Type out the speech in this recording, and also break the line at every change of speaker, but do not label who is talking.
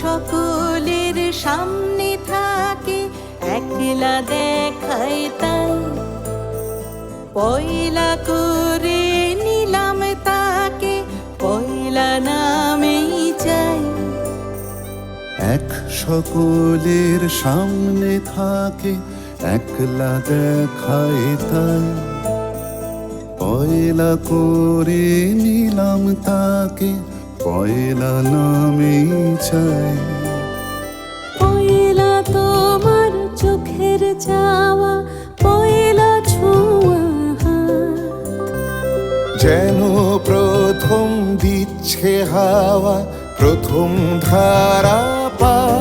সকলের সামনে থাকে, একলা দেখায় তাই। পয়লা করে নিলাম তাকে, পয়লা নামেই চাই।
এক সকলের সামনে থাকে, একলা দেখায় তাই। পয়লা করে নিলাম তাকে, পয়লা নামেই চাই।
পয়লা তোমার চোখের চাওয়া, পয়লা ছোঁয়া হাত।
যেন প্রথম দিচ্ছে হাওয়া, প্রথম ধারা পা।